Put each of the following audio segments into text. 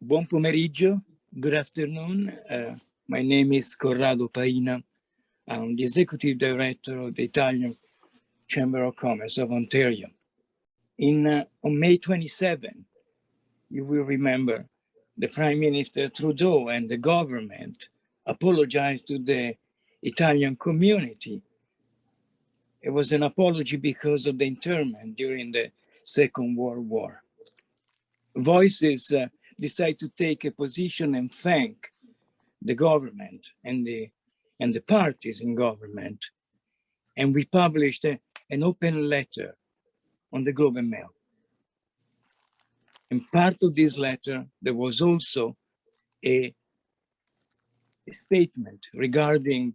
Buon pomeriggio, good afternoon. My name is Corrado Paina. I'm the Executive Director of the Italian Chamber of Commerce of Ontario. On May 27, you will remember the Prime Minister Trudeau and the government apologized to the Italian community. It was an apology because of the internment during the Second World War. Voices decided to take a position and thank the government and the parties in government. And we published an open letter on the Globe and Mail. And part of this letter, there was also a statement regarding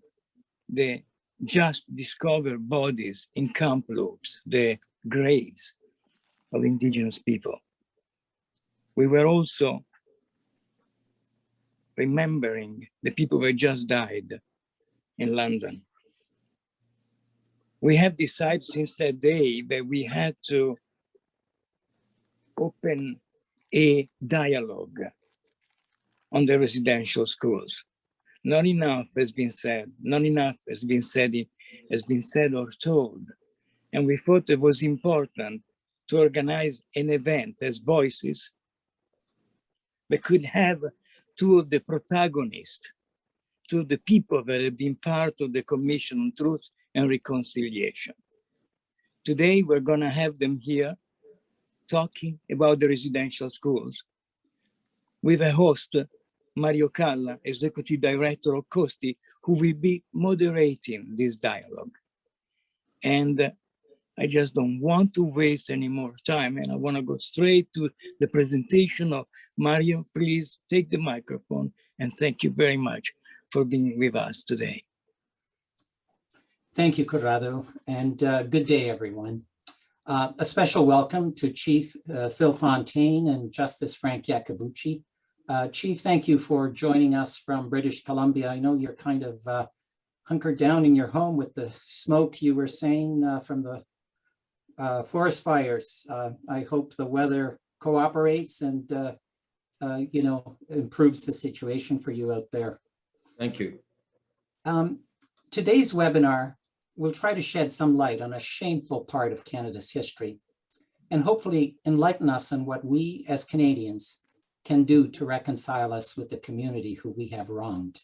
the just discovered bodies in camp loops, the graves of indigenous people. We were also remembering the people who had just died in London. We have decided since that day that we had to open a dialogue on the residential schools. Not enough has been said. Not enough has been said or told. And we thought it was important to organize an event as Voices that could have two of the protagonists, two of the people that have been part of the Commission on Truth and Reconciliation. Today, we're going to have them here talking about the residential schools with a host, Mario Calla, Executive Director of Costi, who will be moderating this dialogue. And I just don't want to waste any more time, and I want to go straight to the presentation of Mario. Please take the microphone, and thank you very much for being with us today. Thank you, Corrado, and good day, everyone. A special welcome to Chief Phil Fontaine and Justice Frank Iacobucci. Chief, thank you for joining us from British Columbia. I know you're kind of hunkered down in your home with the smoke you were saying from the forest fires. I hope the weather cooperates and improves the situation for you out there. Thank you. Today's webinar will try to shed some light on a shameful part of Canada's history and hopefully enlighten us on what we as Canadians can do to reconcile us with the community who we have wronged.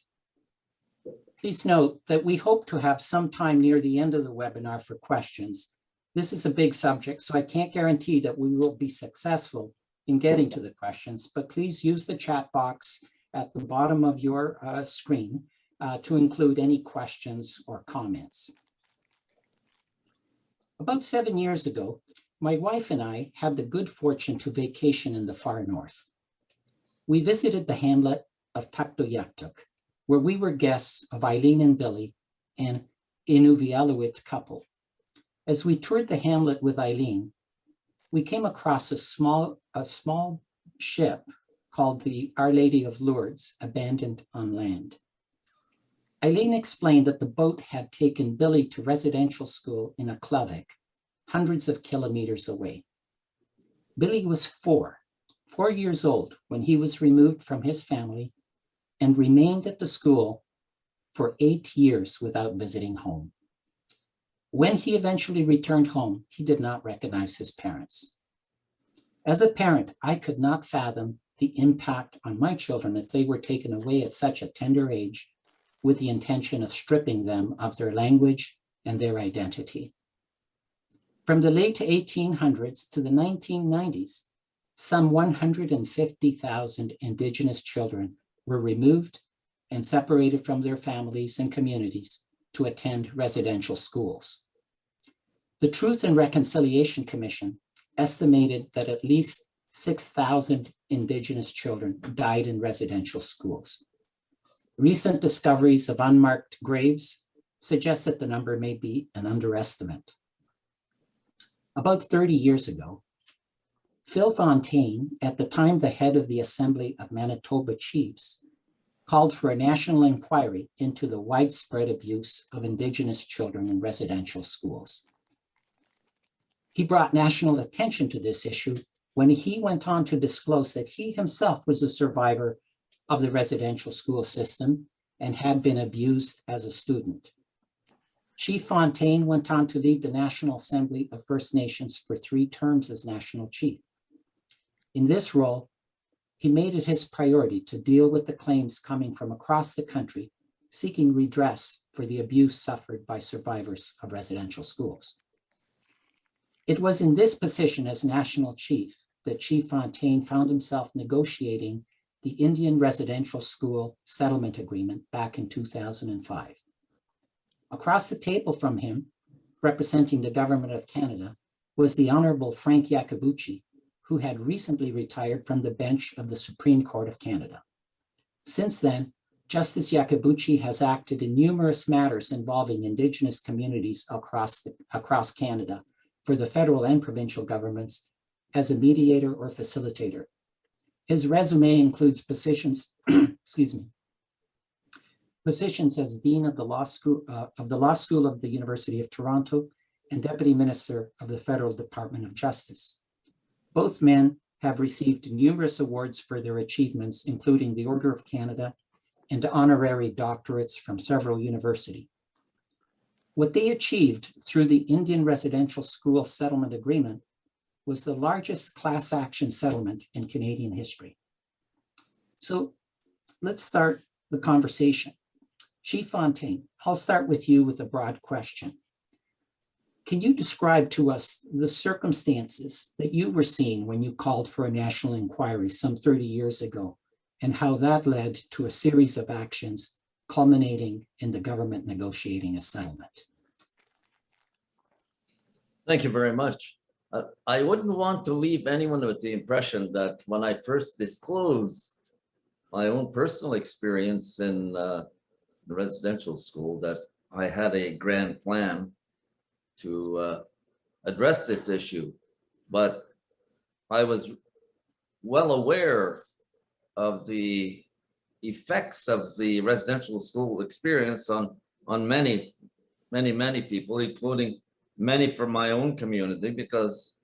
Please note that we hope to have some time near the end of the webinar for questions. This is a big subject, so I can't guarantee that we will be successful in getting to the questions, but please use the chat box at the bottom of your screen to include any questions or comments. About 7 years ago, my wife and I had the good fortune to vacation in the far north. We visited the hamlet of Tuktoyaktuk, where we were guests of Eileen and Billy, an Inuvialuit couple. As we toured the hamlet with Eileen, we came across a small ship called the Our Lady of Lourdes, abandoned on land. Eileen explained that the boat had taken Billy to residential school in Aklavik, hundreds of kilometers away. Billy was 4 years old when he was removed from his family and remained at the school for 8 years without visiting home. When he eventually returned home, he did not recognize his parents. As a parent, I could not fathom the impact on my children if they were taken away at such a tender age with the intention of stripping them of their language and their identity. From the late 1800s to the 1990s, some 150,000 Indigenous children were removed and separated from their families and communities to attend residential schools. The Truth and Reconciliation Commission estimated that at least 6,000 Indigenous children died in residential schools. Recent discoveries of unmarked graves suggest that the number may be an underestimate. About 30 years ago, Phil Fontaine, at the time the head of the Assembly of Manitoba Chiefs, called for a national inquiry into the widespread abuse of Indigenous children in residential schools. He brought national attention to this issue when he went on to disclose that he himself was a survivor of the residential school system and had been abused as a student. Chief Fontaine went on to lead the National Assembly of First Nations for 3 terms as National Chief. In this role, he made it his priority to deal with the claims coming from across the country seeking redress for the abuse suffered by survivors of residential schools. It was in this position as National Chief that Chief Fontaine found himself negotiating the Indian Residential School Settlement Agreement back in 2005. Across the table from him, representing the Government of Canada, was the Honorable Frank Iacobucci, who had recently retired from the bench of the Supreme Court of Canada. Since then, Justice Iacobucci has acted in numerous matters involving Indigenous communities across Canada for the federal and provincial governments as a mediator or facilitator. His resume includes positions, positions as Dean of the Law School of the University of Toronto and Deputy Minister of the Federal Department of Justice. Both men have received numerous awards for their achievements, including the Order of Canada and honorary doctorates from several universities. What they achieved through the Indian Residential School Settlement Agreement was the largest class action settlement in Canadian history. So let's start the conversation. Chief Fontaine, I'll start with you with a broad question. Can you describe to us the circumstances that you were seeing when you called for a national inquiry some 30 years ago, and how that led to a series of actions culminating in the government negotiating a settlement? Thank you very much. I wouldn't want to leave anyone with the impression that when I first disclosed my own personal experience in the residential school, that I had a grand plan to address this issue. But I was well aware of the effects of the residential school experience on many people, including many from my own community, because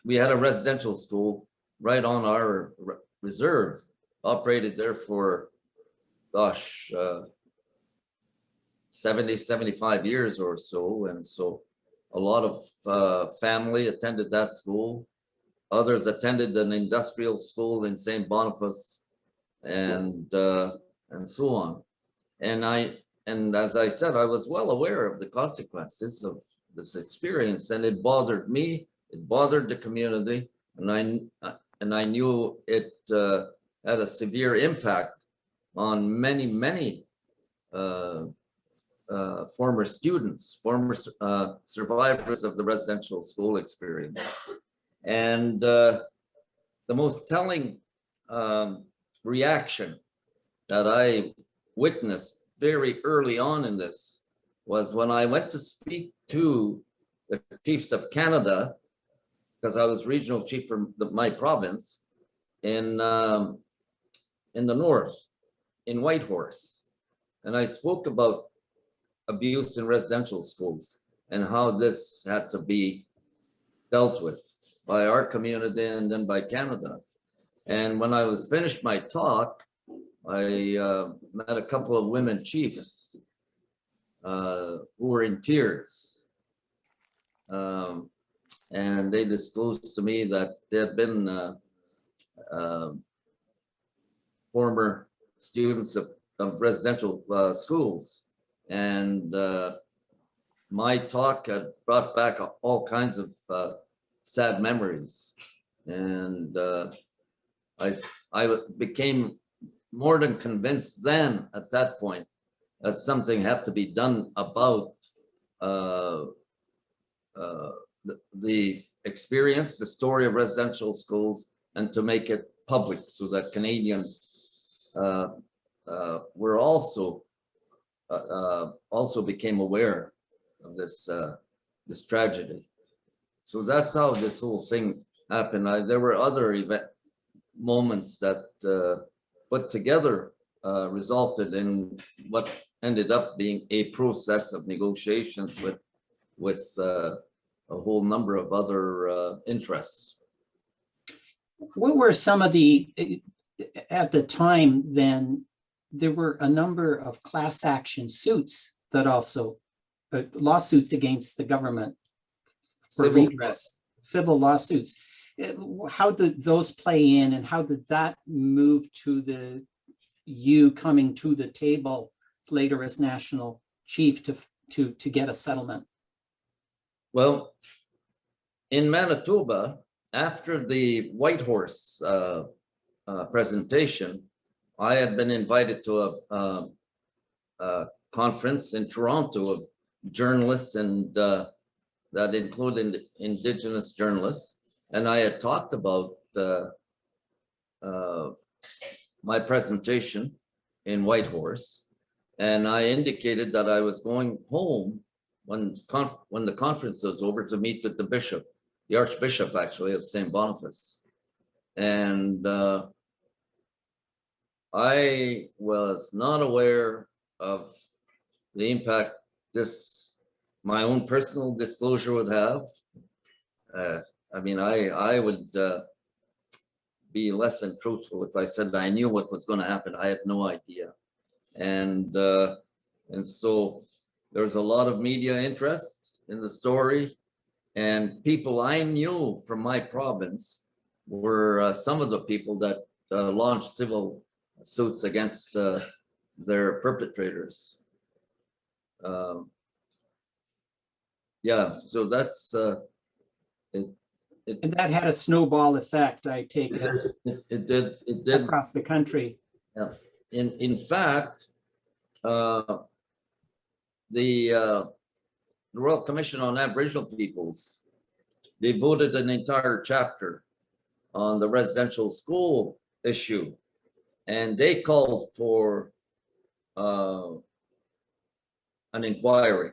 we had a residential school right on our reserve, operated there for, 70, 75 years or so. And so a lot of family attended that school. Others attended an industrial school in St. Boniface and so on. And as I said, I was well aware of the consequences of this experience, and it bothered me, it bothered the community, and I knew it had a severe impact on many former students, former survivors of the residential school experience. And the most telling reaction that I witnessed very early on in this was when I went to speak to the chiefs of Canada, because I was regional chief for my province in the north, in Whitehorse. And I spoke about abuse in residential schools and how this had to be dealt with by our community and then by Canada. And when I was finished my talk, I met a couple of women chiefs who were in tears. And they disclosed to me that they had been former students of residential schools. And my talk had brought back all kinds of sad memories. And I became more than convinced then at that point that something had to be done about the experience, the story of residential schools, and to make it public so that Canadians were also became aware of this this tragedy. So that's how this whole thing happened. There were other moments that put together resulted in what ended up being a process of negotiations with a whole number of other interests. What were some of the, at the time then, there were a number of class action suits that also, lawsuits against the government for Civil- redress, civil lawsuits. How did those play in, and how did that move to you coming to the table later as national chief to get a settlement? Well, in Manitoba, after the Whitehorse presentation, I had been invited to a conference in Toronto of journalists, and that included Indigenous journalists. And I had talked about my presentation in Whitehorse, and I indicated that I was going home when the conference was over to meet with the bishop, the Archbishop actually of St. Boniface. And I was not aware of the impact my own personal disclosure would have. I mean, I would be less than truthful if I said I knew what was going to happen. I had no idea. And so there's a lot of media interest in the story, and people I knew from my province were some of the people that launched civil suits against their perpetrators. Yeah, so that's And that had a snowball effect, I take it, it did across the country. Yeah. In fact, the Royal Commission on Aboriginal Peoples devoted an entire chapter on the residential school issue, and they called for an inquiry,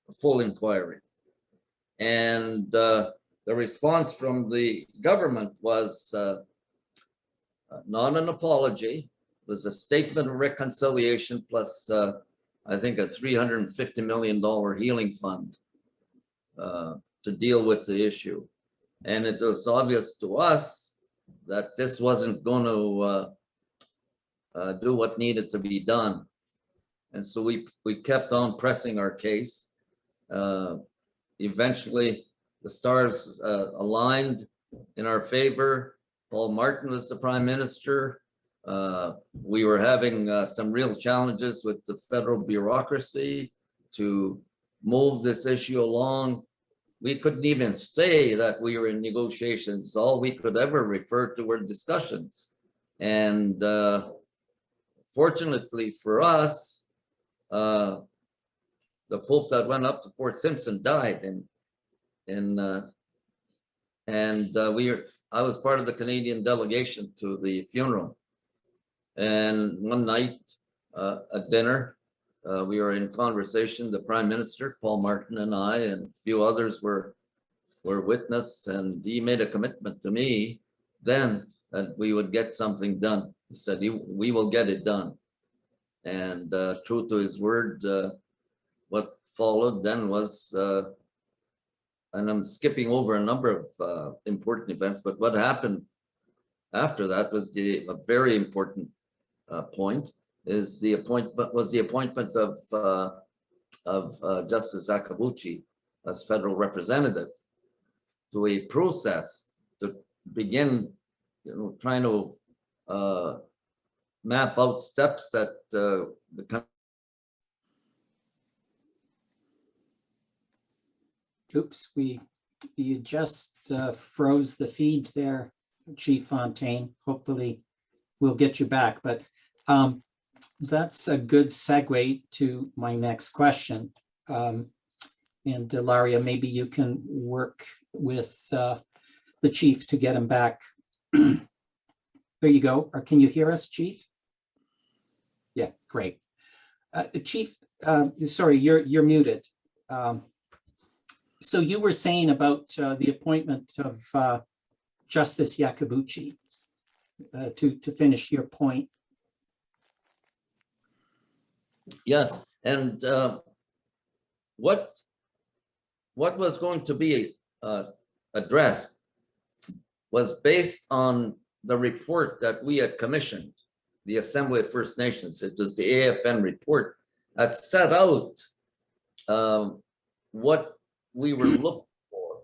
a full inquiry. And the response from the government was not an apology, it was a statement of reconciliation plus I think a $350 million healing fund to deal with the issue. And it was obvious to us that this wasn't going to do what needed to be done. And so we kept on pressing our case. Eventually, the stars aligned in our favor. Paul Martin was the prime minister. We were having some real challenges with the federal bureaucracy to move this issue along. We couldn't even say that we were in negotiations. All we could ever refer to were discussions. And fortunately for us, the Pope that went up to Fort Simpson died, I was part of the Canadian delegation to the funeral. And one night at dinner, we were in conversation, the Prime Minister, Paul Martin, and I, and a few others were witness, and he made a commitment to me then that we would get something done. He said, we will get it done. And true to his word, what followed then was, and I'm skipping over a number of important events, but what happened after that was a very important point, is the appointment of Justice Akabuchi as federal representative to a process to begin, trying to map out steps that the country. Oops, you just froze the feed there, Chief Fontaine. Hopefully we'll get you back, but that's a good segue to my next question. And Ilaria, maybe you can work with the chief to get him back. There you go. Or can you hear us, Chief? Yeah, great. Chief, sorry, you're muted. So you were saying about the appointment of Justice Yakabuchi, to finish your point. Yes, and what was going to be addressed was based on the report that we had commissioned, the Assembly of First Nations. It was the AFN report that set out what we were looking for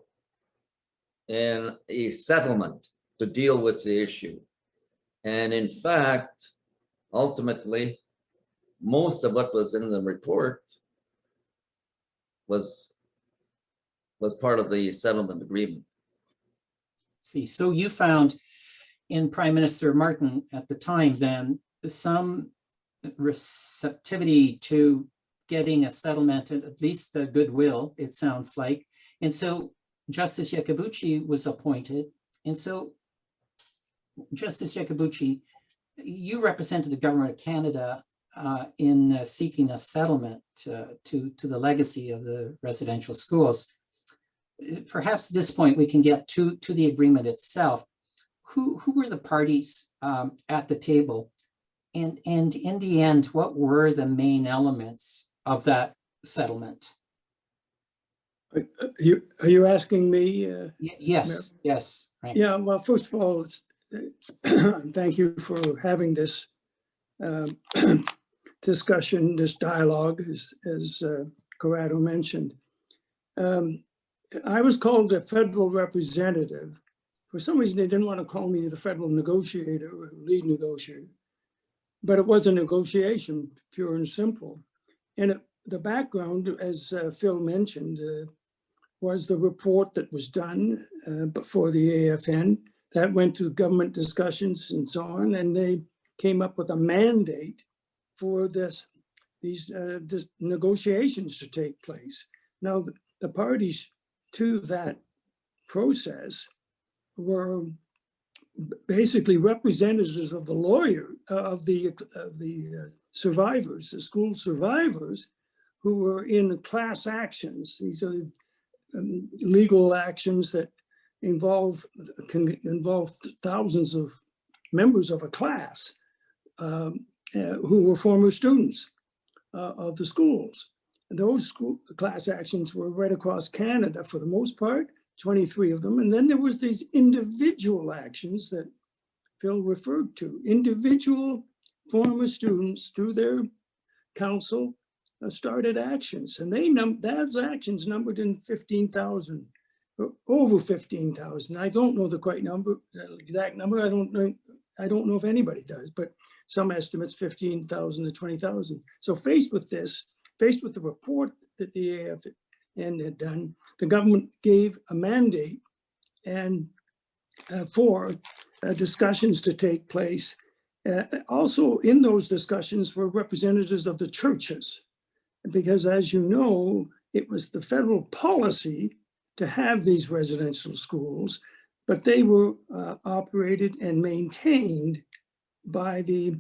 in a settlement to deal with the issue. And in fact, ultimately, most of what was in the report was part of the settlement agreement. See, so you found in Prime Minister Martin at the time then some receptivity to getting a settlement, at least the goodwill, it sounds like. And so Justice Yakabuchi was appointed. And so Justice Yakabuchi, you represented the government of Canada in seeking a settlement to the legacy of the residential schools. Perhaps at this point we can get to the agreement itself. Who were the parties at the table? And in the end, what were the main elements of that settlement? Are you asking me? Yes, yes. Right. Yeah, well, first of all, thank you for having this discussion, this dialogue, as Corrado mentioned. I was called a federal representative. For some reason, they didn't want to call me the federal negotiator or lead negotiator, but it was a negotiation, pure and simple. And the background, as Phil mentioned, was the report that was done before the AFN that went to government discussions and so on, and they came up with a mandate for these negotiations to take place. Now, the parties to that process were basically representatives of the lawyer, of the survivors, the school survivors, who were in class actions. These are legal actions that can involve thousands of members of a class who were former students of the schools. And those class actions were right across Canada for the most part, 23 of them. And then there was these individual actions that Phil referred to. Individual former students, through their council, started actions. And those actions numbered in 15,000, over 15,000. I don't know the exact number. I don't know if anybody does, but some estimates 15,000 to 20,000. So faced with the report that the AFN had done, the government gave a mandate and for discussions to take place. Also in those discussions were representatives of the churches, because as you know, it was the federal policy to have these residential schools, but they were operated and maintained by the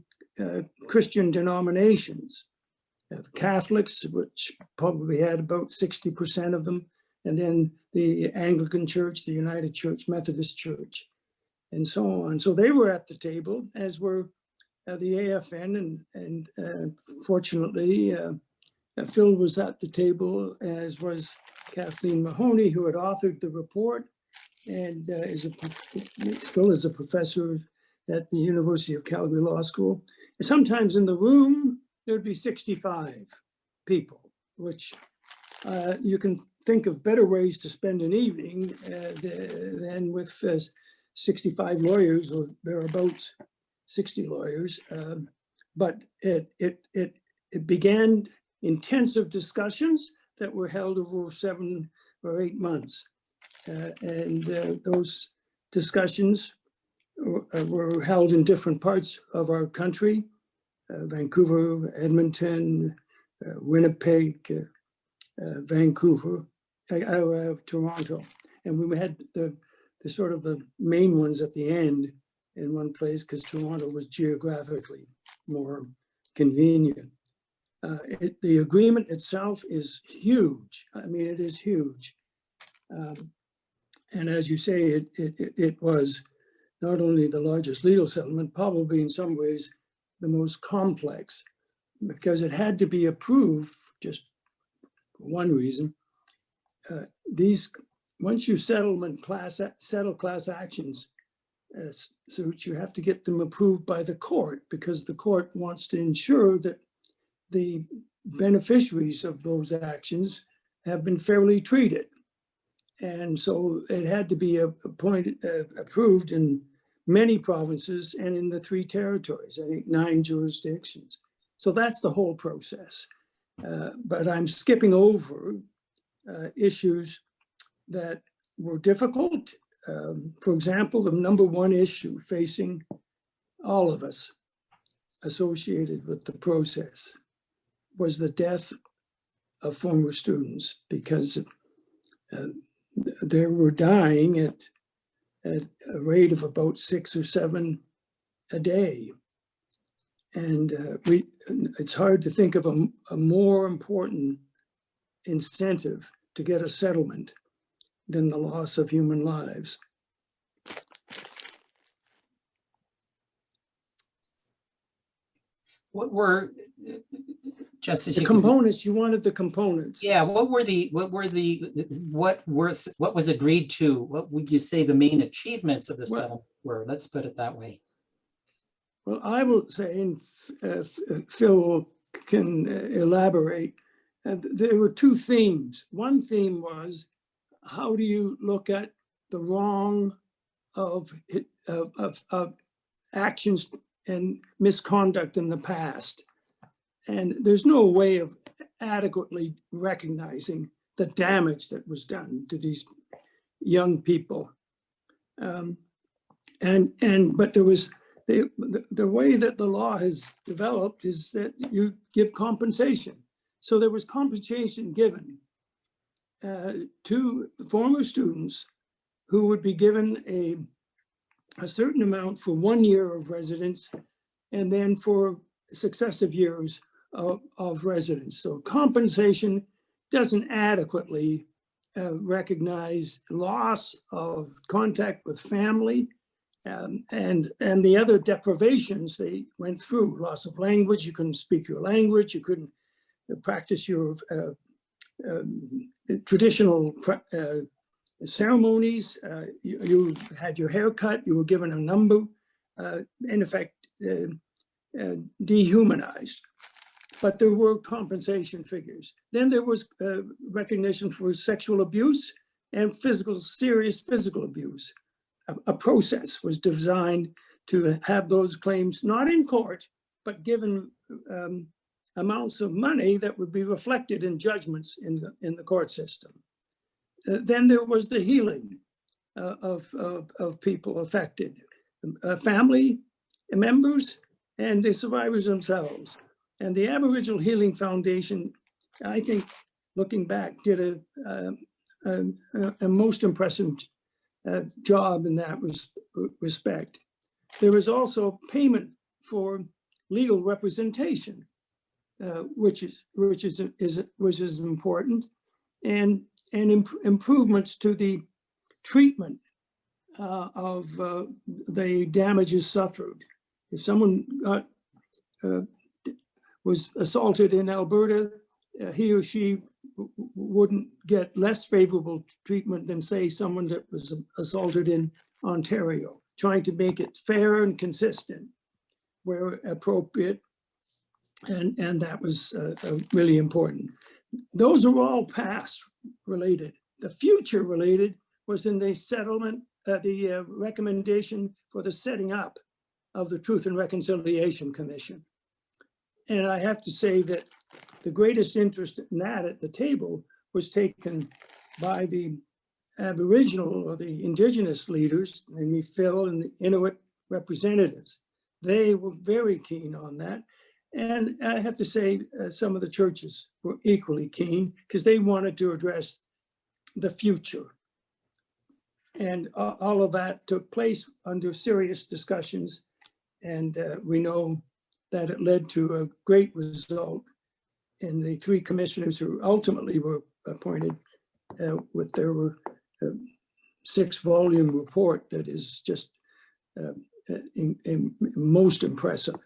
Christian denominations. The Catholics, which probably had about 60% of them, and then the Anglican Church, the United Church, Methodist Church, and so on. So they were at the table, as were the AFN, and fortunately, Phil was at the table, as was Kathleen Mahoney, who had authored the report, and still is a professor at the University of Calgary Law School. And sometimes in the room, there'd be 65 people, which you can think of better ways to spend an evening than with 65 lawyers, or thereabouts 60 lawyers. But it began intensive discussions that were held over 7 or 8 months. And those discussions were held in different parts of our country, Vancouver, Edmonton, Winnipeg, Vancouver, Toronto. And we had the sort of the main ones at the end in one place, because Toronto was geographically more convenient. The agreement itself is huge. I mean, it is huge. And as you say, it was not only the largest legal settlement, probably in some ways the most complex, because it had to be approved just for one reason. Once you settle class actions, suits, you have to get them approved by the court, because the court wants to ensure that the beneficiaries of those actions have been fairly treated. And so it had to be approved in many provinces and in the 3 territories, I think 9 jurisdictions. So that's the whole process. But I'm skipping over issues that were difficult. For example, the #1 issue facing all of us associated with the process was the death of former students, because they were dying at a rate of about 6 or 7 a day. And it's hard to think of a more important incentive to get a settlement than the loss of human lives. What were, Justice, The components, you wanted the components. yeah, what was agreed to? What would you say the main achievements of the settlement were? Let's put it that way. Well, I will say, and Phil can elaborate, there were 2 themes. One theme was, how do you look at the wrong of actions and misconduct in the past? And there's no way of adequately recognizing the damage that was done to these young people. But there was the way that the law has developed is that you give compensation. So there was compensation given to former students who would be given a certain amount for 1 year of residence, and then for successive years of residence. So compensation doesn't adequately recognize loss of contact with family, and the other deprivations they went through. Loss of language, you couldn't speak your language, you couldn't practice your traditional ceremonies, you had your hair cut, you were given a number, in effect dehumanized. But there were compensation figures. Then there was recognition for sexual abuse and serious physical abuse. A process was designed to have those claims not in court, but given amounts of money that would be reflected in judgments in the court system. Then there was the healing of people affected, family members and the survivors themselves. And the Aboriginal Healing Foundation, I think, looking back, did a most impressive job in that respect. There was also payment for legal representation, which is important, and improvements to the treatment of the damages suffered. If someone was assaulted in Alberta, he or she wouldn't get less favorable treatment than, say, someone that was assaulted in Ontario, trying to make it fair and consistent where appropriate. And that was really important. Those are all past related. The future related was in the settlement, the recommendation for the setting up of the Truth and Reconciliation Commission. And I have to say that the greatest interest in that at the table was taken by the Aboriginal or the Indigenous leaders, namely Phil and the Inuit representatives. They were very keen on that. And I have to say some of the churches were equally keen because they wanted to address the future. And all of that took place under serious discussions. And we know that it led to a great result in the 3 commissioners who ultimately were appointed with their 6-volume report that is just most impressive.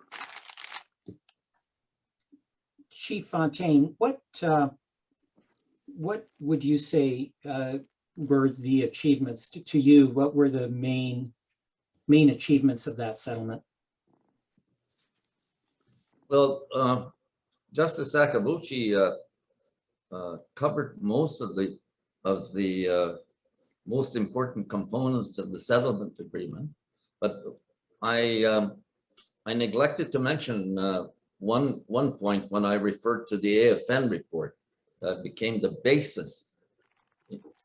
Chief Fontaine, what would you say were the achievements to you? What were the main main achievements of that settlement? Well, Justice Akabuchi covered most of the most important components of the settlement agreement, but I neglected to mention one point when I referred to the AFN report that became the basis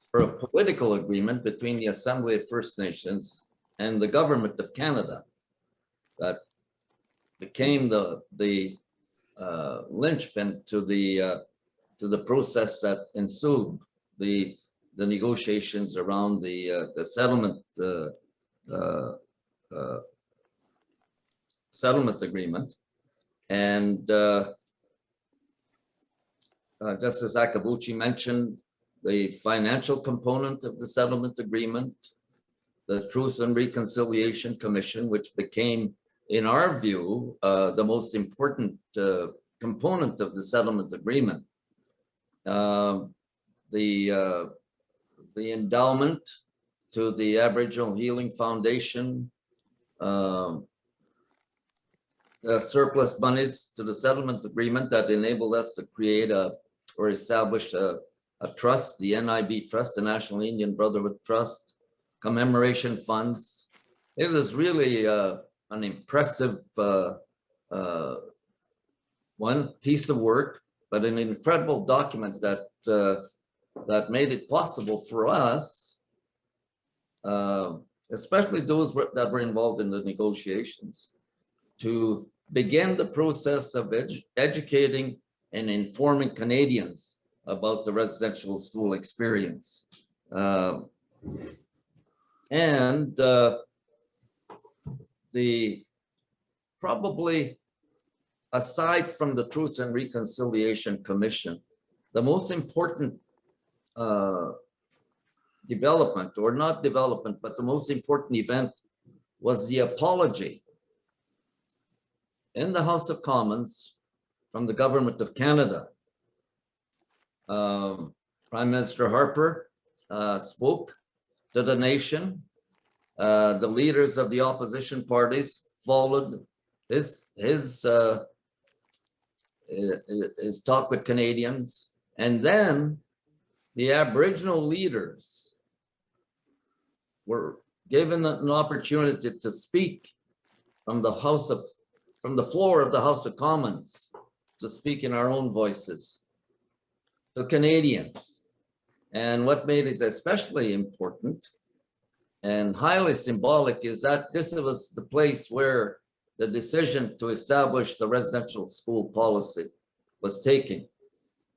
for a political agreement between the Assembly of First Nations and the Government of Canada that became the linchpin to the process that ensued the negotiations around the settlement settlement agreement. And Justice Akabuchi mentioned the financial component of the settlement agreement, the Truth and Reconciliation Commission, which became, in our view, the most important component of the settlement agreement. The endowment to the Aboriginal Healing Foundation, surplus monies to the settlement agreement that enabled us to create or establish a trust, the NIB Trust, the National Indian Brotherhood Trust, commemoration funds. It was really an impressive one piece of work, but an incredible document that that made it possible for us, especially those that were involved in the negotiations, to begin the process of educating and informing Canadians about the residential school experience. And probably, aside from the Truth and Reconciliation Commission, the most important development, or not development, but the most important event was the apology in the House of Commons from the Government of Canada. Prime Minister Harper spoke to the nation. The leaders of the opposition parties followed his talk with Canadians, and then the Aboriginal leaders were given an opportunity to speak from the floor of the House of Commons, to speak in our own voices to Canadians. And what made it especially important and highly symbolic is that this was the place where the decision to establish the residential school policy was taken.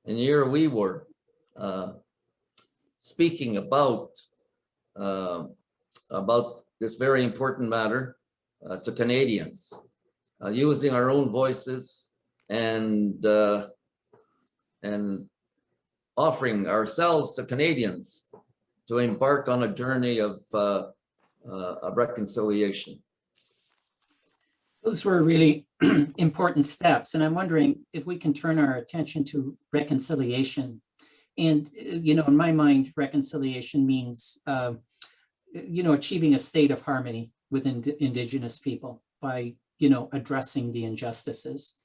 And here we were speaking about this very important matter to Canadians, using our own voices and offering ourselves to Canadians to embark on a journey of reconciliation. Those were really important steps. And I'm wondering if we can turn our attention to reconciliation. And, you know, in my mind, reconciliation means, you know, achieving a state of harmony with Indigenous people by, you know, addressing the injustices.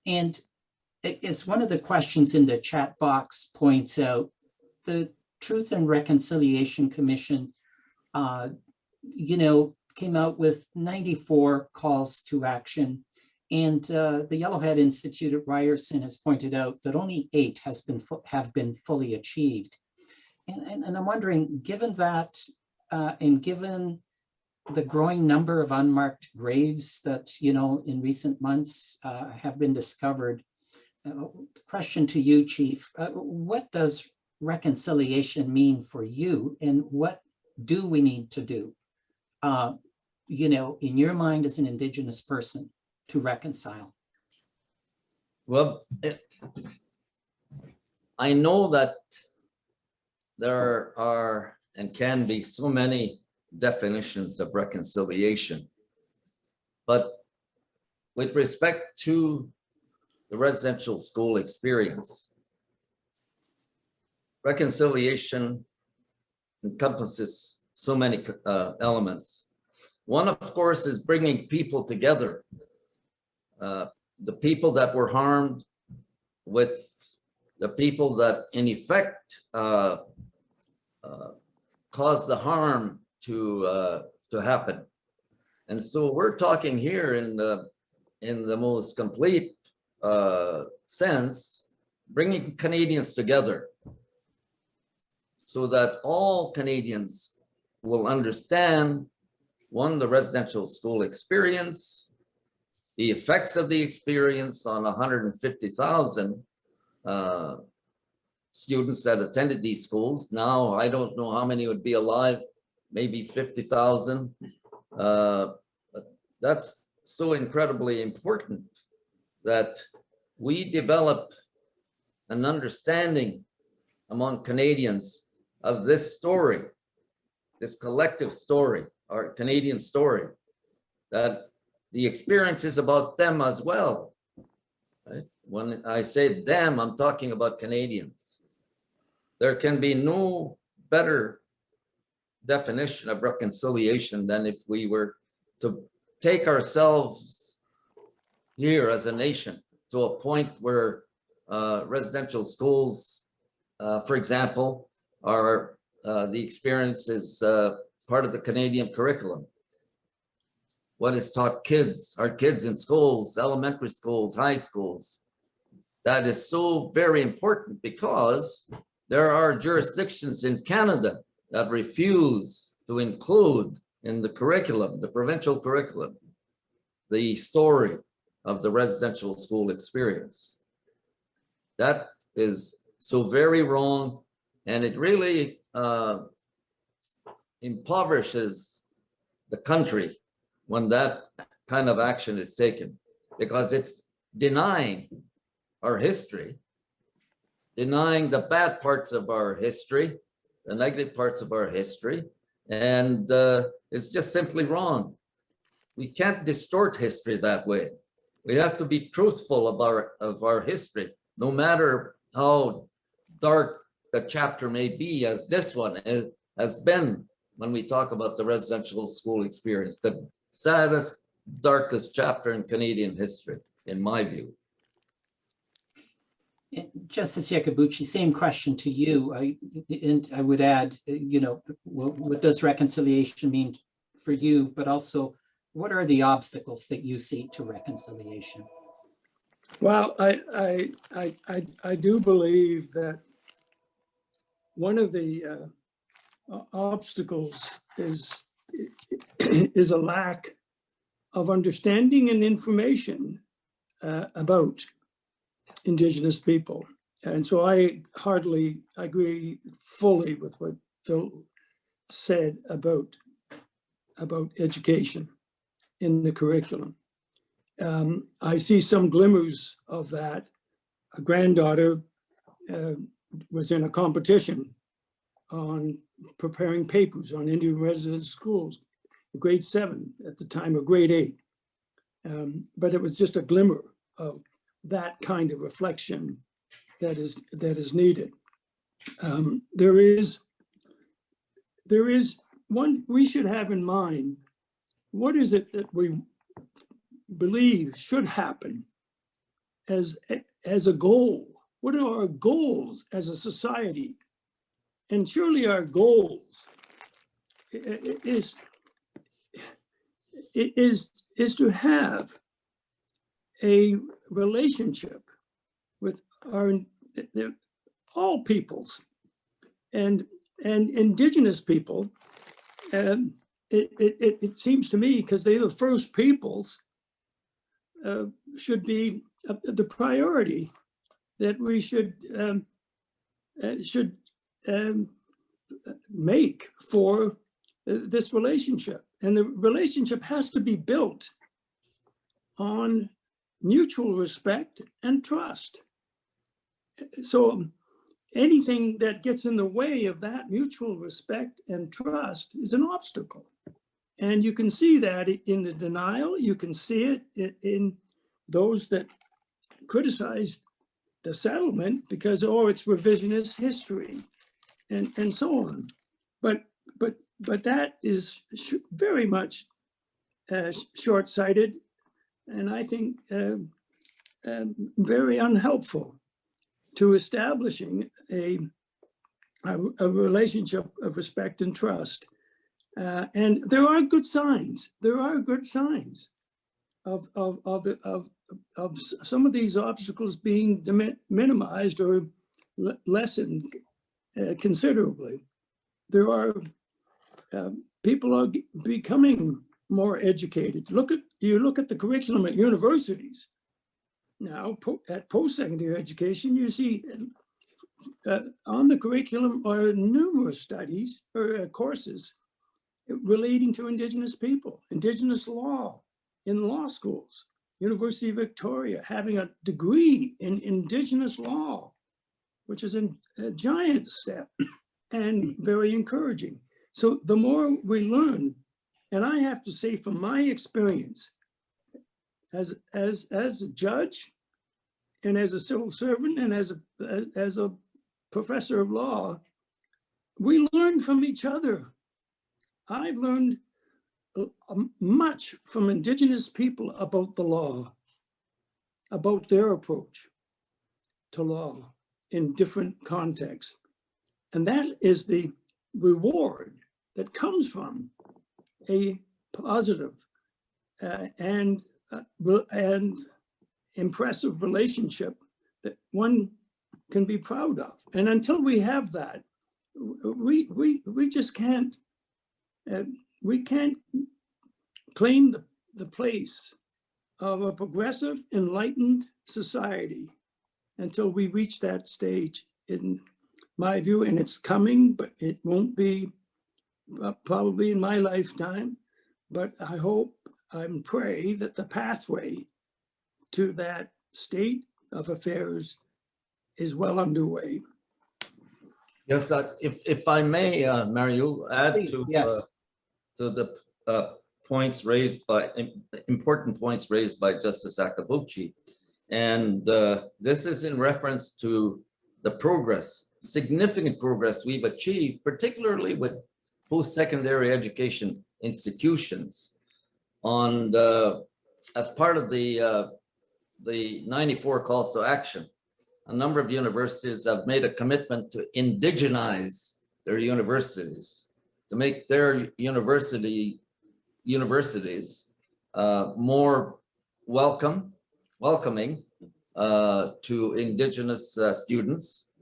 And as one of the questions in the chat box points out, the Truth and Reconciliation Commission, you know, came out with 94 calls to action. And the Yellowhead Institute at Ryerson has pointed out that only 8 have been fully achieved. And I'm wondering, given that, and given the growing number of unmarked graves that, you know, in recent months have been discovered, question to you, Chief, what does reconciliation mean for you, and what do we need to do, you know, in your mind as an Indigenous person, to reconcile? Well, I know that there are and can be so many definitions of reconciliation, but with respect to the residential school experience, reconciliation encompasses so many elements. One, of course, is bringing people together. The people that were harmed with the people that, in effect, caused the harm to happen. And so we're talking here in the most complete sense, bringing Canadians together so that all Canadians will understand, one, the residential school experience, the effects of the experience on 150,000 students that attended these schools. Now, I don't know how many would be alive, maybe 50,000. That's so incredibly important that we develop an understanding among Canadians of this story, this collective story, our Canadian story, that the experience is about them as well. Right? When I say them, I'm talking about Canadians. There can be no better definition of reconciliation than if we were to take ourselves here as a nation to a point where residential schools, for example, are the experience is part of the Canadian curriculum. What is taught kids, our kids in schools, elementary schools, high schools. That is so very important because there are jurisdictions in Canada that refuse to include in the curriculum, the provincial curriculum, the story of the residential school experience. That is so very wrong, and it really impoverishes the country when that kind of action is taken, because it's denying our history, denying the bad parts of our history, the negative parts of our history, and it's just simply wrong. We can't distort history that way. We have to be truthful of our history, no matter how dark the chapter may be, as this one has been when we talk about the residential school experience, the saddest, darkest chapter in Canadian history, in my view. Justice Iacobucci, same question to you. And I would add, you know, what does reconciliation mean for you, but also what are the obstacles that you see to reconciliation? Well, I do believe that one of the obstacles is a lack of understanding and information about Indigenous people. And so I hardly agree fully with what Phil said about education in the curriculum. I see some glimmers of that. A granddaughter was in a competition on preparing papers on Indian resident schools, grade 7 at the time, or grade 8. But it was just a glimmer of that kind of reflection that is needed. There is one we should have in mind. What is it that we believe should happen as a goal? What are our goals as a society? And surely our goals is to have a relationship with all peoples and Indigenous people. It seems to me, because they're the first peoples, should be the priority that we should make for this relationship. And the relationship has to be built on mutual respect and trust. So anything that gets in the way of that mutual respect and trust is an obstacle. And you can see that in the denial. You can see it in those that criticize the settlement because, oh, it's revisionist history and so on. But that is very much short-sighted, and I think very unhelpful to establishing a relationship of respect and trust. And there are good signs. There are good signs of some of these obstacles being minimized or lessened considerably. There are people are becoming more educated. You look at the curriculum at universities now. At post-secondary education, you see on the curriculum are numerous studies or courses relating to Indigenous people, Indigenous law in law schools. University of Victoria having a degree in Indigenous law, which is a giant step and very encouraging. So the more we learn, and I have to say from my experience as a judge and as a civil servant and as a professor of law, we learn from each other. I've learned much from Indigenous people about the law, about their approach to law in different contexts. And that is the reward that comes from a positive and impressive relationship that one can be proud of. And until we have that, we just can't, we can't claim the place of a progressive, enlightened society until we reach that stage, in my view. And it's coming, but it won't be probably in my lifetime. But I hope and pray that the pathway to that state of affairs is well underway. Yes, if I may, Mario, add Please, to yes. to the points raised by important points raised by Justice Akabuchi, and this is in reference to the progress, significant progress we've achieved, particularly with post-secondary education institutions, on as part of the 94 calls to action. A number of universities have made a commitment to indigenize their universities, to make their universities more welcoming to Indigenous students,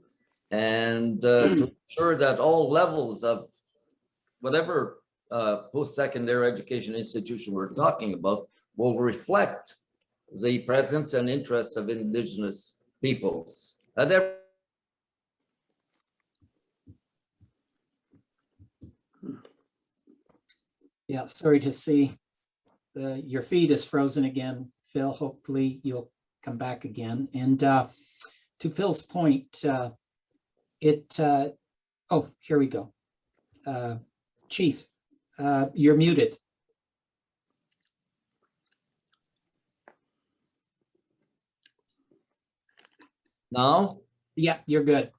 and to ensure that all levels of whatever post-secondary education institution we're talking about will reflect the presence and interests of Indigenous peoples. Yeah, sorry to see your feed is frozen again, Phil. Hopefully you'll come back again. And to Phil's point, oh, here we go. Chief, you're muted. Now? Yeah, you're good.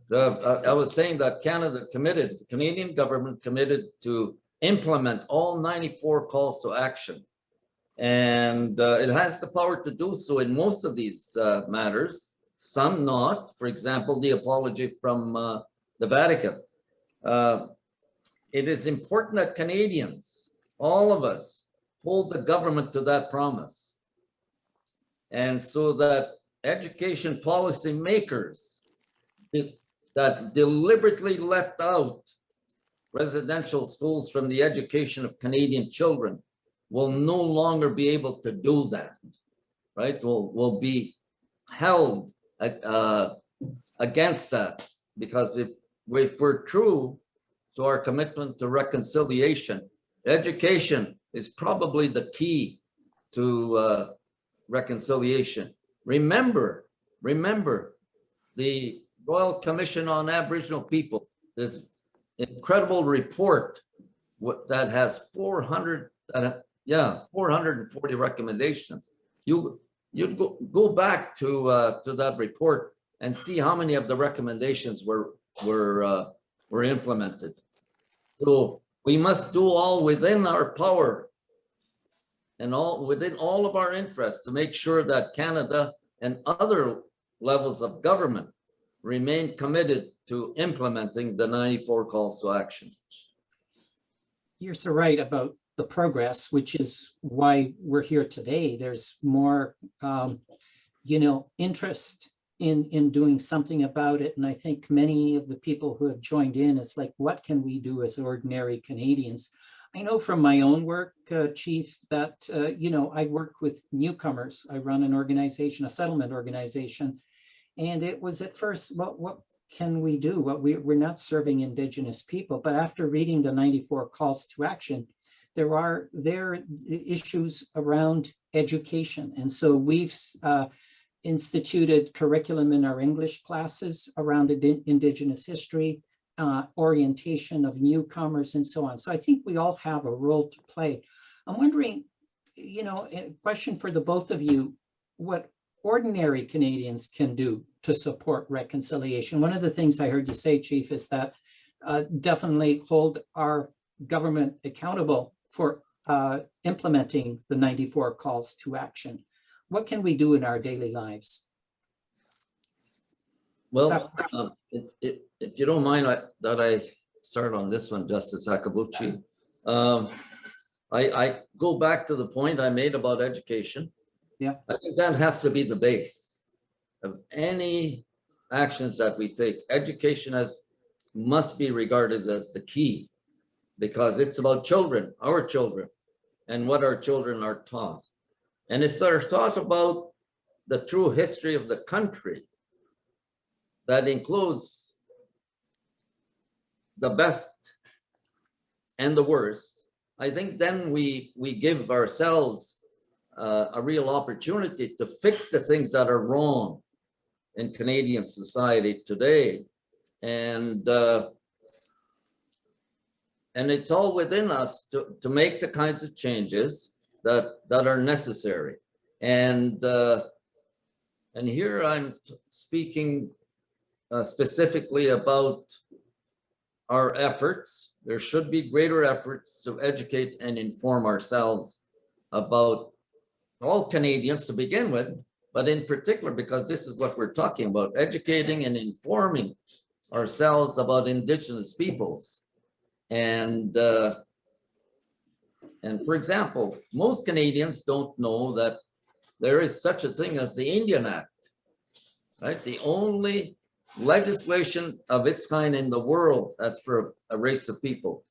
I was saying that the Canadian government committed to implement all 94 calls to action. And it has the power to do so in most of these matters, some not. For example, the apology from the Vatican. It is important that Canadians, all of us, hold the government to that promise. And so that education policy makers that deliberately left out residential schools from the education of Canadian children will no longer be able to do that, right? Will be held against that, because if we're true to our commitment to reconciliation, education is probably the key to reconciliation. Remember the Royal Commission on Aboriginal People. There's an incredible report that has 440 recommendations. You go back to that report and see how many of the recommendations were implemented. So we must do all within our power and all within all of our interests to make sure that Canada and other levels of government remain committed to implementing the 94 calls to action. You're so right about the progress, which is why we're here today. There's more, interest in doing something about it. And I think many of the people who have joined in, it's like, what can we do as ordinary Canadians? I know from my own work, Chief, that, I work with newcomers. I run an organization, a settlement organization. And it was at first, what can we do? We're not serving Indigenous people, but after reading the 94 calls to action, there are issues around education. And so we've instituted curriculum in our English classes around Indigenous history, orientation of newcomers and so on. So I think we all have a role to play. I'm wondering, a question for the both of you, what ordinary Canadians can do to support reconciliation. One of the things I heard you say, Chief, is that definitely hold our government accountable for implementing the 94 calls to action. What can we do in our daily lives? Well, if you don't mind that I start on this one, Justice Akabuchi. I go back to the point I made about education. Yeah. I think that has to be the base of any actions that we take. Education must be regarded as the key, because it's about children, our children, and what our children are taught. And if they're taught about the true history of the country, that includes the best and the worst, I think then we give ourselves a real opportunity to fix the things that are wrong in Canadian society today. And it's all within us to make the kinds of changes that are necessary. And here I'm speaking specifically about our efforts. There should be greater efforts to educate and inform ourselves about all Canadians to begin with, but in particular, because this is what we're talking about, educating and informing ourselves about Indigenous peoples. And for example, most Canadians don't know that there is such a thing as the Indian Act, right? The only legislation of its kind in the world that's for a race of people.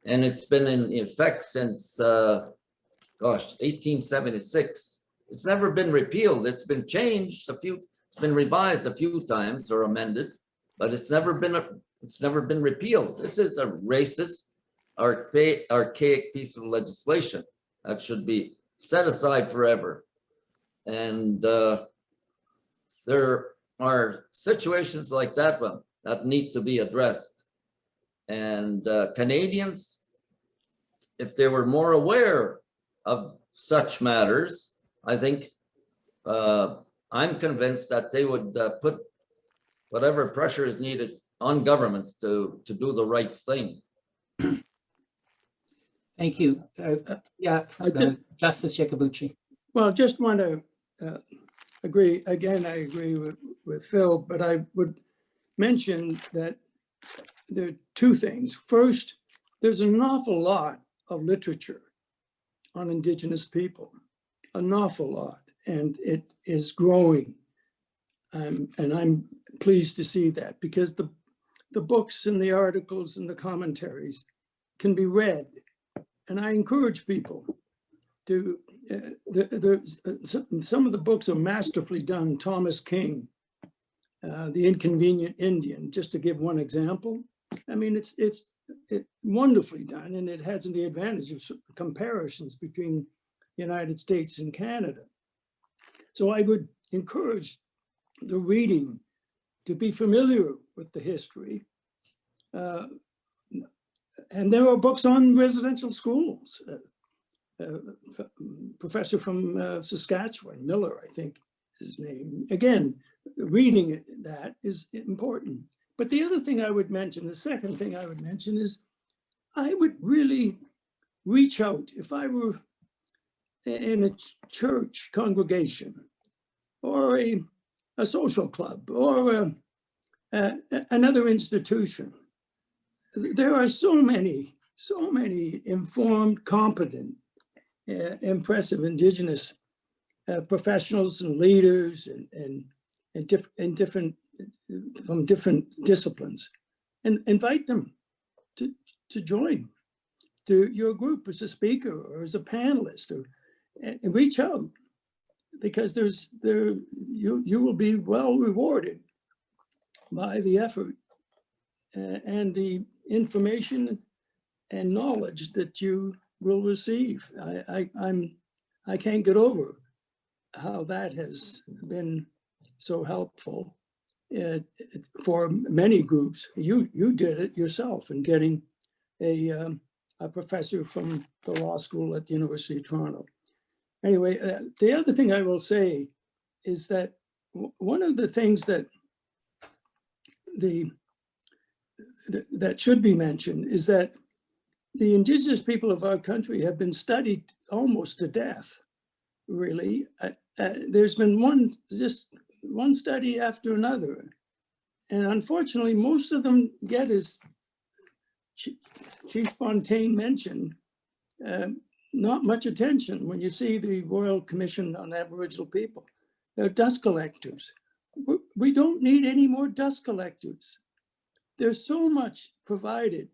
And it's been in effect since, 1876. It's never been repealed. It's been changed it's been revised a few times or amended, but it's never been repealed. This is a racist, archaic piece of legislation that should be set aside forever. And there are situations like that one that need to be addressed. And Canadians, if they were more aware of such matters, I think I'm convinced that they would put whatever pressure is needed on governments to do the right thing. Thank you. Justice Yakabuchi. Well, just want to agree. Again, I agree with Phil, but I would mention that there are two things. First, there's an awful lot of literature on Indigenous people, an awful lot, and it is growing. And I'm pleased to see that, because the books and the articles and the commentaries can be read. And I encourage people to, some of the books are masterfully done. Thomas King, The Inconvenient Indian, just to give one example. I mean, it's wonderfully done, and it has the advantage of comparisons between the United States and Canada. So I would encourage the reading to be familiar with the history. And there are books on residential schools. Professor from Saskatchewan, Miller, I think his name. Again, reading that is important. But the other thing I would mention, the second thing I would mention is I would really reach out. If I were in a church congregation or a social club or another institution. There are so many informed, competent, impressive Indigenous professionals and leaders and different from different disciplines, and invite them to join to your group as a speaker or as a panelist, and reach out, because you will be well rewarded by the effort and the information and knowledge that you will receive. I can't get over how that has been so helpful for many groups. You did it yourself in getting a professor from the law school at the University of Toronto. Anyway, the other thing I will say is that one of the things that that should be mentioned is that the Indigenous people of our country have been studied almost to death, really. There's been one study after another. And unfortunately, most of them get, as Chief Fontaine mentioned, not much attention when you see the Royal Commission on Aboriginal People. They're dust collectors. We don't need any more dust collectors. There's so much provided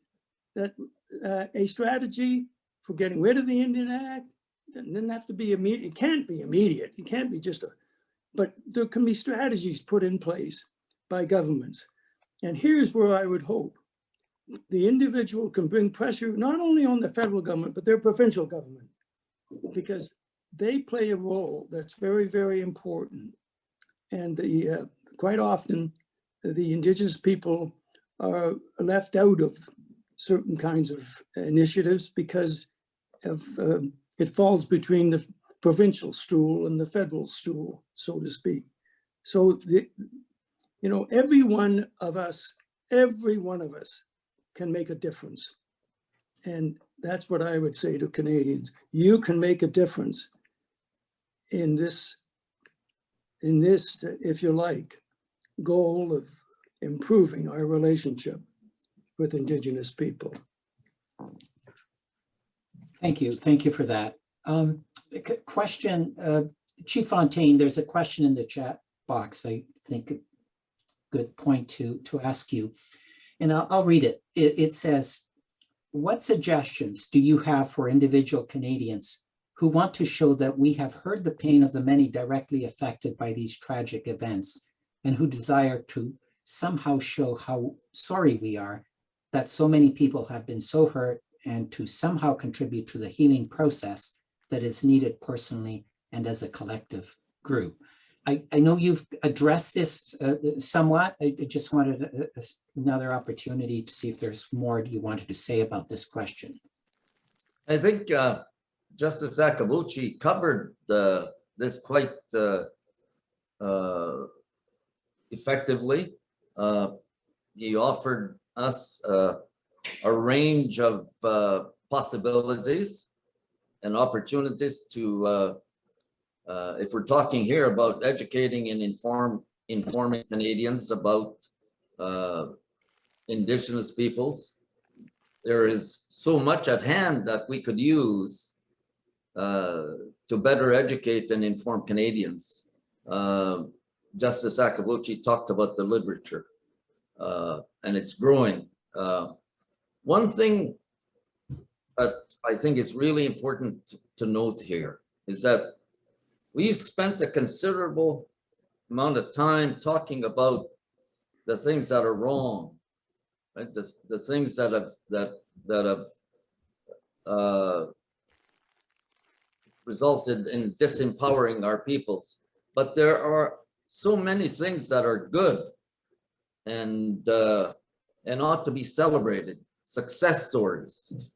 that a strategy for getting rid of the Indian Act doesn't have to be immediate. It can't be immediate. It can't be just but there can be strategies put in place by governments. And here's where I would hope the individual can bring pressure not only on the federal government, but their provincial government, because they play a role that's very, very important. And quite often, the Indigenous people are left out of certain kinds of initiatives because of it falls between the provincial stool and the federal stool, so to speak. So, every one of us can make a difference. And that's what I would say to Canadians. You can make a difference in this, if you like, goal of improving our relationship with Indigenous people. Thank you for that. Question, Chief Fontaine, there's a question in the chat box, I think a good point to ask you. And I'll read it. It says, what suggestions do you have for individual Canadians who want to show that we have heard the pain of the many directly affected by these tragic events and who desire to somehow show how sorry we are that so many people have been so hurt, and to somehow contribute to the healing process that is needed personally and as a collective group? I know you've addressed this somewhat. I just wanted another opportunity to see if there's more you wanted to say about this question. I think Justice Akabuchi covered this quite effectively. He offered us a range of possibilities and opportunities to if we're talking here about educating and informing Canadians about Indigenous peoples, there is so much at hand that we could use to better educate and inform Canadians. Justice Akabuchi talked about the literature, and it's growing. One thing that I think is really important to note here is that we've spent a considerable amount of time talking about the things that are wrong, right? The things that have resulted in disempowering our peoples. But there are so many things that are good and ought to be celebrated. Success stories.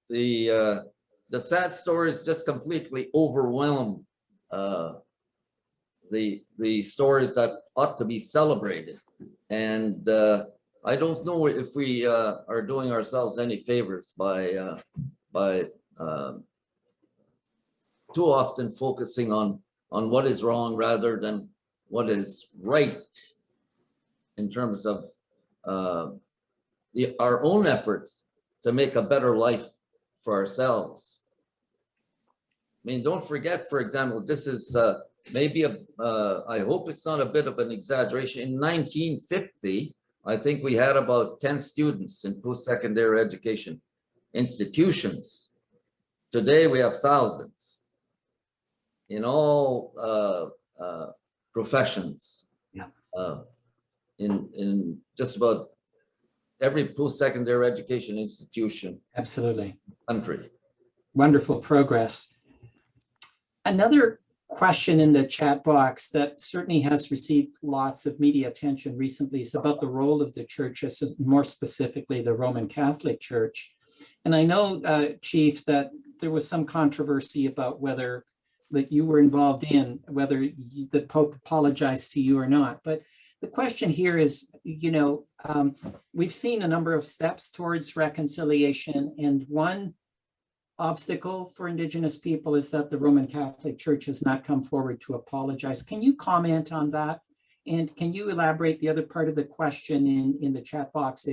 The sad stories just completely overwhelm the stories that ought to be celebrated. And I don't know if we are doing ourselves any favors by too often focusing on what is wrong rather than what is right in terms of our own efforts to make a better life for ourselves. I mean, don't forget, for example, this is maybe I hope it's not a bit of an exaggeration. In 1950, I think we had about 10 students in post-secondary education institutions. Today we have thousands in all professions. Yeah. In just about every post-secondary education institution. Absolutely. Country. Wonderful progress. Another question in the chat box that certainly has received lots of media attention recently is about the role of the churches, more specifically the Roman Catholic Church. And I know, Chief, that there was some controversy about whether that you were involved in, whether the Pope apologized to you or not. But the question here is, we've seen a number of steps towards reconciliation, and one obstacle for Indigenous people is that the Roman Catholic Church has not come forward to apologize. Can you comment on that? And can you elaborate? The other part of the question in the chat box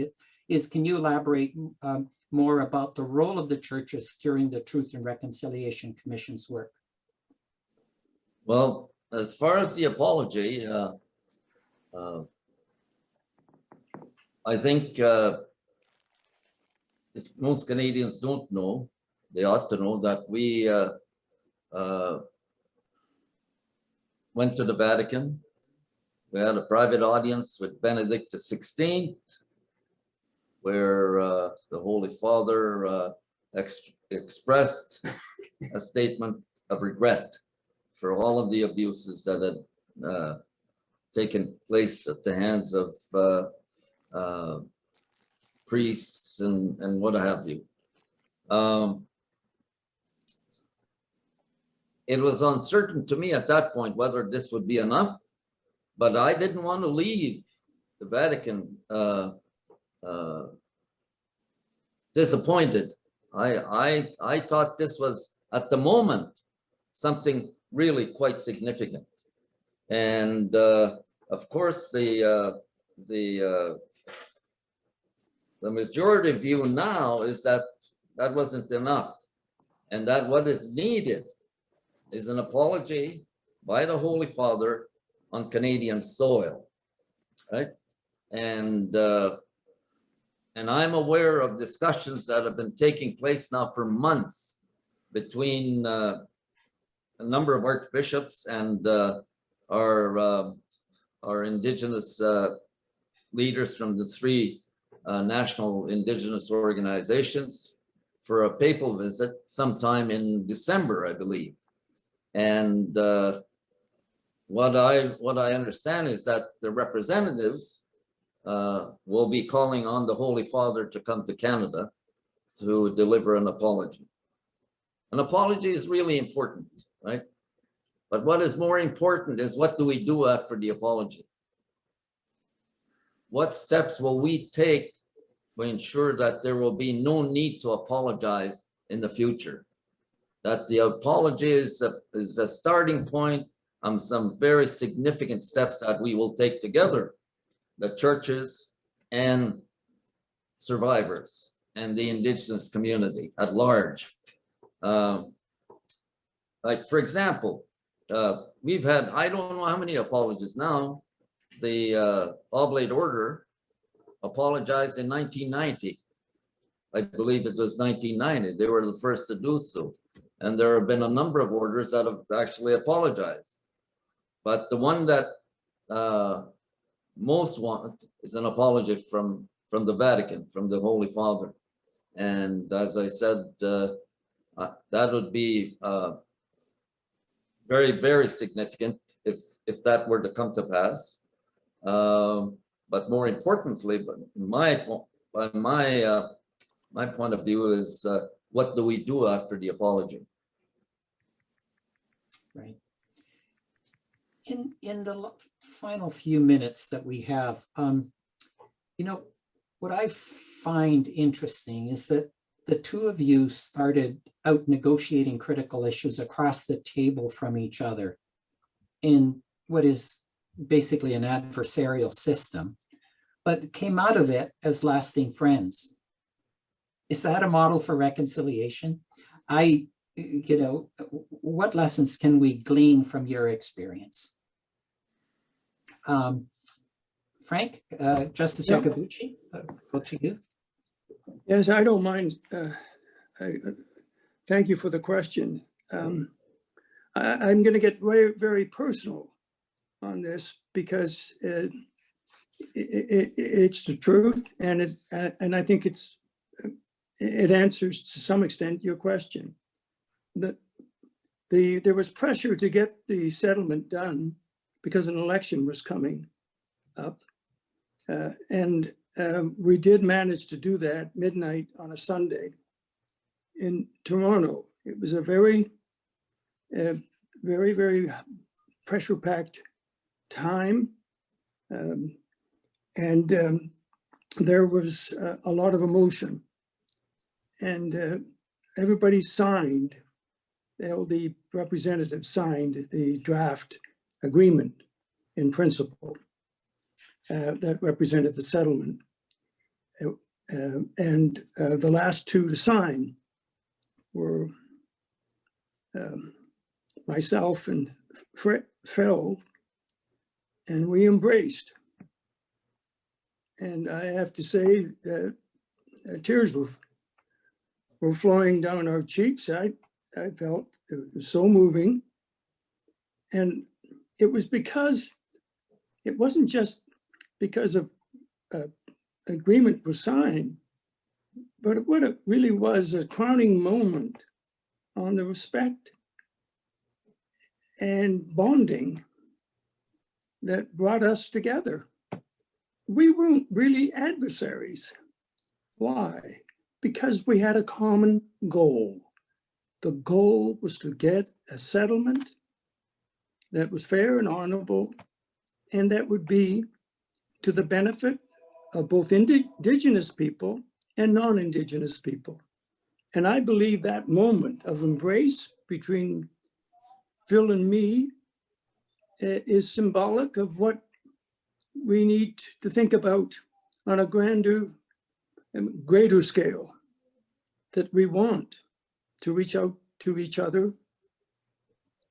is can you elaborate more about the role of the churches during the Truth and Reconciliation Commission's work? Well, as far as the apology, I think if most Canadians don't know, they ought to know that we went to the Vatican. We had a private audience with Benedict XVI, where the Holy Father expressed a statement of regret for all of the abuses that had taken place at the hands of priests and what have you. It was uncertain to me at that point whether this would be enough, but I didn't want to leave the Vatican disappointed. I thought this was, at the moment, something really quite significant. And of course, the majority view now is that that wasn't enough, and that what is needed is an apology by the Holy Father on Canadian soil, right? And I'm aware of discussions that have been taking place now for months between a number of archbishops and our Indigenous leaders from the three national Indigenous organizations for a papal visit sometime in December, I believe. And what I understand is that the representatives will be calling on the Holy Father to come to Canada to deliver an apology. An apology is really important, right? But what is more important is, what do we do after the apology? What steps will we take to ensure that there will be no need to apologize in the future? That the apology is a starting point on some very significant steps that we will take together, the churches and survivors and the Indigenous community at large. Like, for example, we've had, I don't know how many apologies now. The Oblate Order apologized in 1990. I believe it was 1990. They were the first to do so. And there have been a number of orders that have actually apologized. But the one that most want is an apology from the Vatican, from the Holy Father. And as I said, that would be very, very significant if that were to come to pass. But more importantly, but my point of view is, what do we do after the apology? Right. In the final few minutes that we have, what I find interesting is that the two of you started out negotiating critical issues across the table from each other in what is basically an adversarial system, but came out of it as lasting friends. Is that a model for reconciliation? What lessons can we glean from your experience? Frank, Justice Yeah. Yakabuchi, go to you. Yes, I don't mind. Thank you for the question. I'm going to get very, very personal on this because it's the truth, and I think it answers to some extent your question. There was pressure to get the settlement done because an election was coming up, and we did manage to do that midnight on a Sunday in Toronto. It was a very, very pressure-packed time, and there was a lot of emotion, and everybody signed. All the representatives signed the draft agreement in principle that represented the settlement. And the last two to sign were myself and Phil, and we embraced. And I have to say that tears were flowing down our cheeks. I felt it was so moving. And it was because, it wasn't just because of agreement was signed, but what it really was a crowning moment on the respect and bonding that brought us together. We weren't really adversaries. Why? Because we had a common goal. The goal was to get a settlement that was fair and honorable, and that would be to the benefit of both Indigenous people and non-Indigenous people. And I believe that moment of embrace between Phil and me is symbolic of what we need to think about on a grander and greater scale, that we want to reach out to each other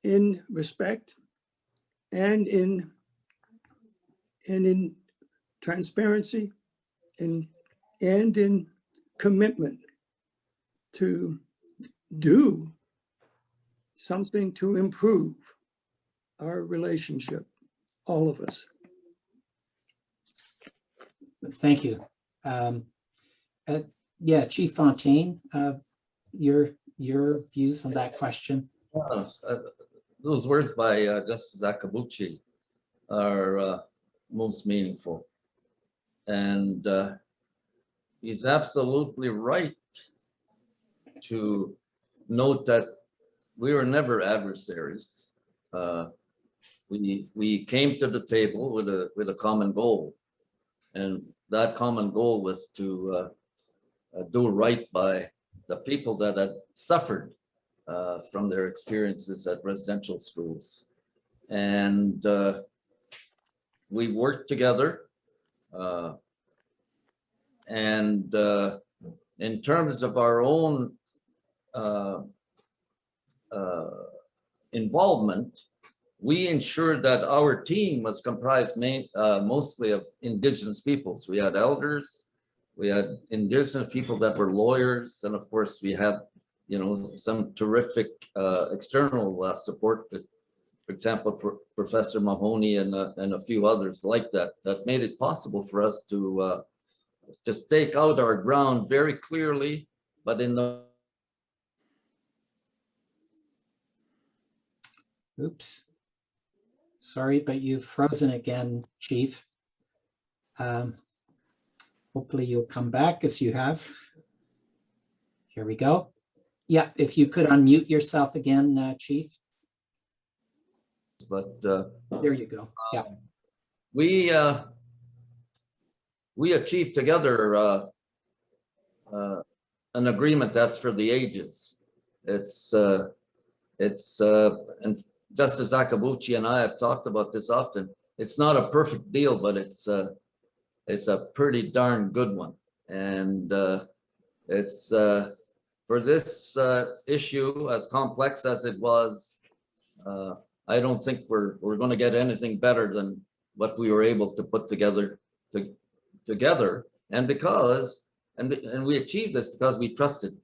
in respect and in transparency and in commitment to do something to improve our relationship, all of us. Thank you. Yeah, Chief Fontaine, your views on that question? Those words by Justice Akabuchi are most meaningful. And he's absolutely right to note that we were never adversaries. We came to the table with a common goal, and that common goal was to do right by the people that had suffered from their experiences at residential schools. And we worked together. And in terms of our own involvement, we ensured that our team was comprised mostly of Indigenous peoples. We had elders, we had Indigenous people that were lawyers, and of course we had, some terrific external support. For example, Professor Mahoney and a few others like that made it possible for us to stake out our ground very clearly, but in the Oops. Sorry, but you've frozen again, Chief. Hopefully you'll come back as you have. Here we go. Yeah, if you could unmute yourself again, Chief. But there you go. Yeah. We achieved together an agreement that's for the ages. It's and Justice Akabuchi and I have talked about this often. It's not a perfect deal, but it's a pretty darn good one. And it's for this issue, as complex as it was, I don't think we're going to get anything better than what we were able to put together. And because we achieved this because we trusted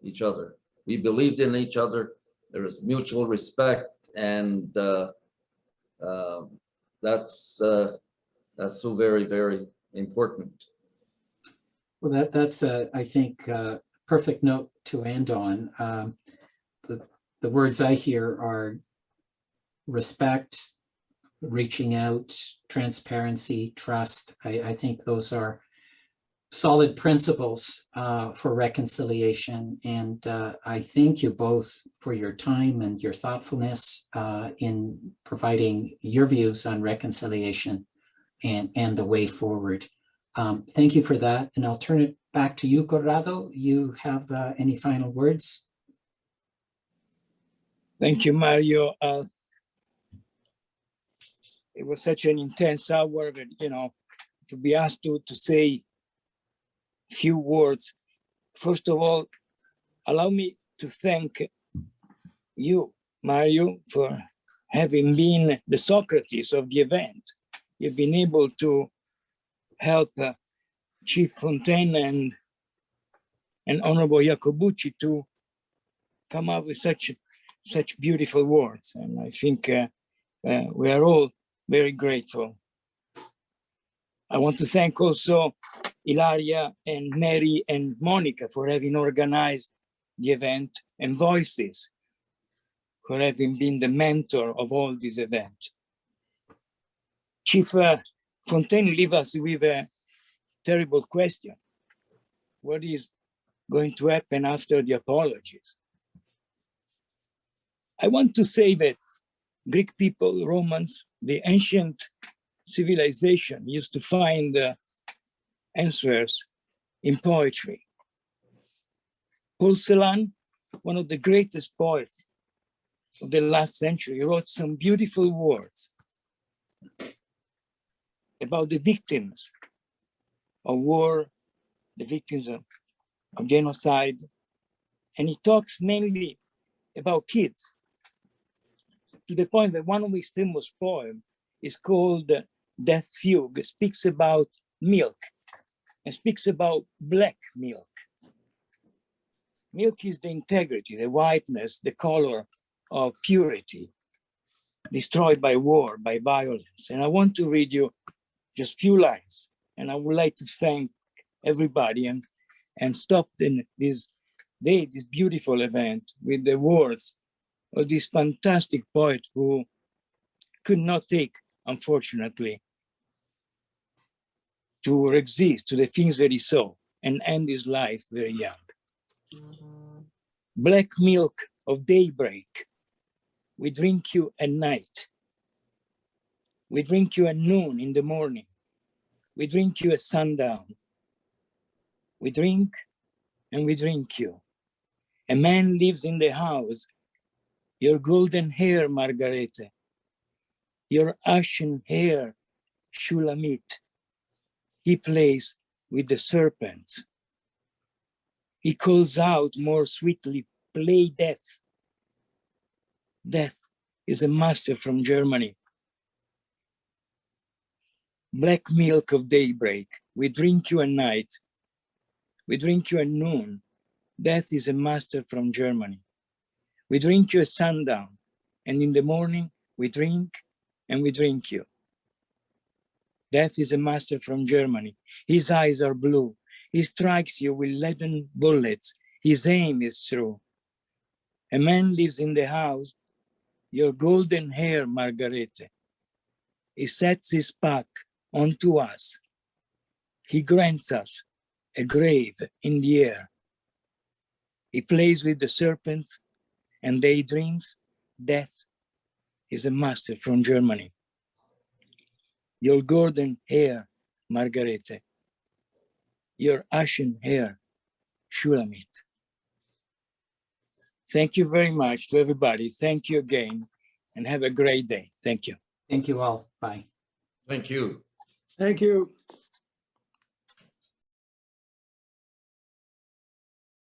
each other. We believed in each other. There was mutual respect, and that's so very, very important. Well, that's I think perfect note to end on. The words I hear are respect, reaching out, transparency, trust. I think those are solid principles for reconciliation. And I thank you both for your time and your thoughtfulness in providing your views on reconciliation and the way forward. Thank you for that. And I'll turn it back to you, Corrado. You have any final words? Thank you, Mario. It was such an intense hour that, to be asked to say a few words. First of all, allow me to thank you, Mario, for having been the Socrates of the event. You've been able to help Chief Fontaine and Honorable Iacobucci to come up with such beautiful words. And I think we are all very grateful. I want to thank also Ilaria and Mary and Monica for having organized the event, and Voices for having been the mentor of all this event. Chief Fontaine leave us with a terrible question. What is going to happen after the apologies? I want to say that Greek people, Romans, the ancient civilization used to find answers in poetry. Paul Celan, one of the greatest poets of the last century, wrote some beautiful words about the victims of war, the victims of genocide. And he talks mainly about kids, to the point that one of his famous poems is called Death Fugue. It speaks about milk and speaks about black milk. Milk is the integrity, the whiteness, the color of purity, destroyed by war, by violence. And I want to read you just few lines. And I would like to thank everybody and stop this day, this beautiful event, with the words of this fantastic poet who could not take, unfortunately, to exist to the things that he saw and end his life very young. Black milk of daybreak, we drink you at night. We drink you at noon in the morning. We drink you at sundown. We drink and we drink you. A man lives in the house. Your golden hair, Margarete. Your ashen hair, Shulamit. He plays with the serpents. He calls out more sweetly, play death. Death is a master from Germany. Black milk of daybreak, we drink you at night. We drink you at noon. Death is a master from Germany. We drink you at sundown, and in the morning we drink and we drink you. Death is a master from Germany. His eyes are blue. He strikes you with leaden bullets. His aim is true. A man lives in the house, your golden hair, Margarete. He sets his pack onto us. He grants us a grave in the air. He plays with the serpents and daydreams. Death is a master from Germany. Your golden hair, Margarete. Your ashen hair, Shulamit. Thank you very much to everybody. Thank you again, and have a great day. Thank you. Thank you all. Bye. Thank you. Thank you.